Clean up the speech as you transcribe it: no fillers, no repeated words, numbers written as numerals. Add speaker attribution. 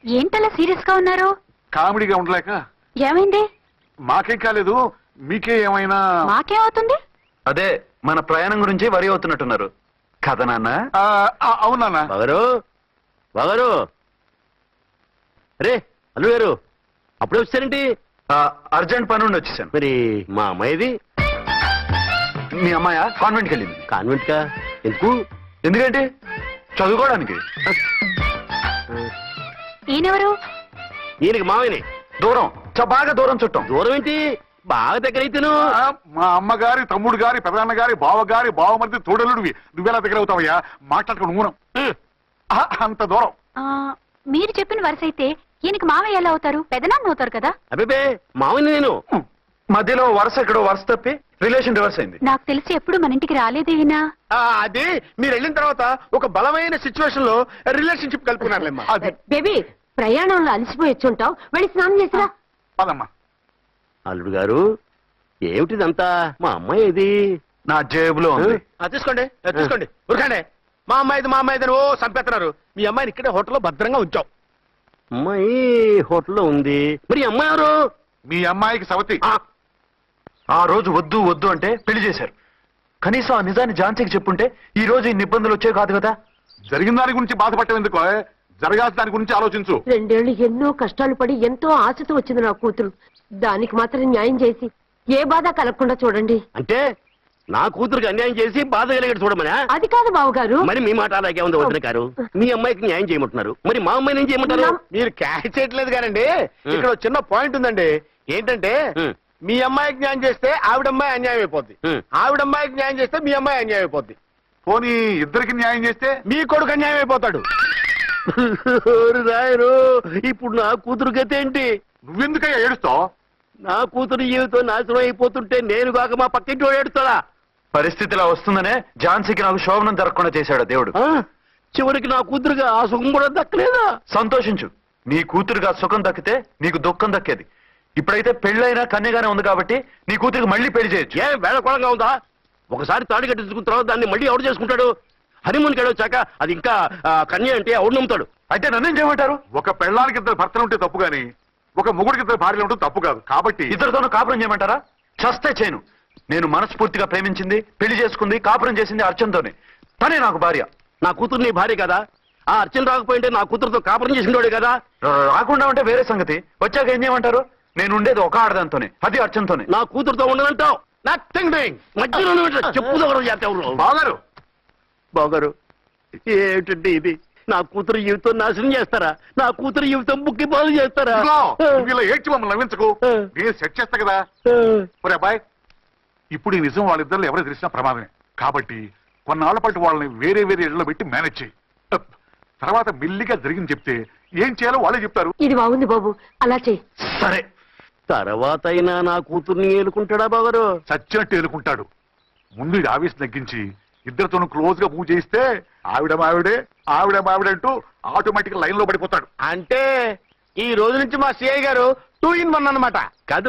Speaker 1: ఏంటలా సీరియస్ గా ఉన్నారు?
Speaker 2: కామెడీగా ఉండలేక.
Speaker 1: ఏమైంది?
Speaker 2: మాకేం కాలేదు, మీకే ఏమైనా?
Speaker 1: మాకేమవుతుంది?
Speaker 3: అదే మన ప్రయాణం గురించి వరి అవుతున్నట్టున్నారు కదా నాన్న?
Speaker 2: అవునా
Speaker 4: బాగారు బాగారు అరే అల్లు గారు అప్పుడే వచ్చారేంటి?
Speaker 3: అర్జెంట్ పని ఉండి వచ్చేసాను.
Speaker 4: మరి మా అమ్మాయిది
Speaker 3: మీ అమ్మాయ కాన్వెంట్కి వెళ్ళింది.
Speaker 4: కాన్వెంట్ కా? ఎందుకు?
Speaker 3: ఎందుకంటే చదువుకోవడానికి.
Speaker 1: ఈయనెవరు?
Speaker 4: ఈయనకి మామయ్యని.
Speaker 3: దూరం, బాగా దూరం చుట్టాం.
Speaker 4: దూరం ఏంటి, బాగా దగ్గర అయితేను.
Speaker 2: మా అమ్మగారి, తమ్ముడు గారి, పెదనాన్న గారి, బావగారి, బావమరిది తోడలుడివి. నువ్వెలా దగ్గర అవుతావయ్యా? మాట్లాడుకుని ఊనం. అంత దూరం.
Speaker 1: మీరు చెప్పిన వరుస అయితే ఈయనకి మావయ్య ఎలా అవుతారు? పెదనాన్న అవుతారు కదా.
Speaker 4: అబ్బే మామయ్యని నేను.
Speaker 3: మధ్యలో వరుస ఎక్కడో వరుస తప్పి రిలేషన్ రివర్స్ అయింది.
Speaker 1: నాకు తెలిసి ఎప్పుడు మన ఇంటికి రాలేదు ఈయన.
Speaker 5: అది మీరు వెళ్ళిన తర్వాత ఒక బలమైన సిచ్యువేషన్ లో రిలేషన్షిప్ కలుపుకున్నారులేమ్మా.
Speaker 2: అది
Speaker 6: బేబీ ప్రయాణంలో అలసిపోయి వచ్చుంటావు, వెళ్ళి స్నానం చేసిరా.
Speaker 2: పదమ్మా.
Speaker 4: అల్లుడు గారు ఏమిటిదంతా? మా అమ్మాయి ఇది
Speaker 3: నా జేబులో ఉంది.
Speaker 5: తీసుకోండి తీసుకోండి, ఉరకండి. మా అమ్మాయిది ఓ చంపేస్తున్నారు. మీ అమ్మాయిని ఇక్కడే హోటల్లో భద్రంగా ఉంచాం.
Speaker 4: అమ్మాయి హోటల్లో ఉంది. మరి అమ్మాయి ఎవరు?
Speaker 2: మీ అమ్మాయికి సవతి.
Speaker 3: ఆ రోజు వద్దు వద్దు అంటే పెళ్లి చేశారు. కనీసం ఆ నిజాన్ని ఝాన్సీకి చెప్పుంటే ఈ రోజు ఇన్ని ఇబ్బందులు వచ్చే కాదు కదా.
Speaker 2: జరిగిన దాని గురించి బాధపడటం ఎందుకో, జరగాల్సిన దాని గురించి ఆలోచించు.
Speaker 6: 2 ఏళ్లు ఎన్నో కష్టాలు పడి ఎంతో ఆశతో వచ్చింది నా కూతురు. దానికి మాత్రం న్యాయం చేసి ఏ బాధ కలగకుండా చూడండి.
Speaker 4: అంటే నా కూతురికి అన్యాయం చేసి బాధ కలిగేది చూడమనా?
Speaker 6: అది కాదు బావగారు.
Speaker 4: మరి మీ మాట అలాగే ఉంది వదిన గారు. మీ అమ్మాయికి న్యాయం చేయమంటున్నారు, మరి మా అమ్మాయిని ఏం చేయమంటారు?
Speaker 5: మీరు క్యాచ్ చేయట్లేదు కానండి. ఇక్కడ ఒక చిన్న పాయింట్ ఉందండి. ఏంటంటే మీ అమ్మాయికి న్యాయం చేస్తే ఆవిడమ్మాయి అన్యాయం అయిపోద్ది, ఆవిడమ్మాయికి న్యాయం చేస్తే మీ అమ్మాయి అన్యాయం అయిపోద్ది.
Speaker 2: పోనీ ఇద్దరికి న్యాయం చేస్తే
Speaker 5: మీ కొడుకు అన్యాయం అయిపోతాడు.
Speaker 4: రాయరు, ఇప్పుడు నా కూతురు గతి ఏంటి?
Speaker 2: నువ్వెందుకయ్యా ఏడుస్తావు?
Speaker 4: నా కూతురు జీవితం నాశనం అయిపోతుంటే నేను కాక మా పక్కింటి వాడు ఏడుస్తాడా?
Speaker 3: పరిస్థితి ఇలా వస్తుందనే ఝాన్సీకి నాకు శోభనం జరగకుండా చేశాడు దేవుడు.
Speaker 4: చివరికి నా కూతురుగా ఆ సుఖం కూడా దక్కలేదా?
Speaker 3: సంతోషించు, నీ కూతురుగా సుఖం దక్కితే నీకు దుఃఖం దక్కేది. ఇప్పుడైతే పెళ్ళైనా కన్యగానే ఉంది కాబట్టి నీ కూతురికి మళ్ళీ పెళ్లి చేయొచ్చు.
Speaker 4: ఏ వేళకోళంగా ఉందా? ఒకసారి తాడి కట్టించుకున్న తర్వాత దాన్ని మళ్ళీ ఎవరు చేసుకుంటాడు? హనీమూన్కి వెళ్ళొచ్చాక అది ఇంకా కన్య అంటే ఎవడు నమ్ముతాడు?
Speaker 3: అయితే నన్నేం చేయమంటారు?
Speaker 2: ఒక పెళ్ళానికి 2 భర్తలు ఉంటే తప్పు గాని ఒక మొగుడికి 2 భార్యలు ఉంటే తప్పు కాదు. కాబట్టి
Speaker 3: ఇద్దరితోనూ కాపురం చేయమంటారా? చస్తే చేయను. నేను మనస్ఫూర్తిగా ప్రేమించింది, పెళ్లి చేసుకుంది, కాపురం చేసింది అర్చనతోనే. తనే నాకు భార్య.
Speaker 4: నా కూతురు నీ భార్య కదా? ఆ అర్చన రాకపోయింటే నా కూతురుతో కాపురం చేసినోడే కదా?
Speaker 3: రాకుండా ఉంటే వేరే సంగతి. వచ్చాక ఏం చేయమంటారు? నేను ఉండేది ఒక ఆడదాంతోనే, అది అర్చనతోనే.
Speaker 4: నా కూతురుతో ఉండదంటావు? Nothing doing. మధ్యలో చెప్పు ఎవరు చేస్తావు?
Speaker 2: బాగారు
Speaker 4: బాగారు ఏమిటండి ఇది? నా కూతురు జీవితం నాశనం చేస్తారా? నా కూతురు జీవితం బుక్కి బాగు చేస్తారా?
Speaker 2: ఇలా ఏడ్చి మమ్మల్ని నవ్వించకు. నేను సెట్ చేస్తా కదా. ఒరే అబ్బాయి, ఇప్పుడు ఈ నిజం వాళ్ళిద్దరు ఎవరో తెలిసినా ప్రమాదమే. కాబట్టి కొన్నాళ్ల పాటు వాళ్ళని వేరే వేరే ఇళ్లలో పెట్టి మేనేజ్ చేయి. తర్వాత మెల్లిగా జరిగింది చెప్తే ఏం చేయాలో వాళ్ళే చెప్తారు.
Speaker 6: ఇది బాగుంది బాబు, అలా చెయ్యి.
Speaker 3: సరే,
Speaker 4: తర్వాత అయినా నా కూతుర్ని ఏలుకుంటాడా బాగారు?
Speaker 2: చచ్చినట్టు ఎలుకుంటాడు. ముందు ఇది ఆవేశం తగ్గించి ఇద్దరితోనూ క్లోజ్ గా మూవ్ చేయిస్తే ఆవిడ మావిడే అంటూ ఆటోమేటిక్ లైన్ లో పడిపోతాడు.
Speaker 5: అంటే ఈ రోజు నుంచి మా సిఐ గారు 2 in 1 అన్నమాట.
Speaker 4: కాదు,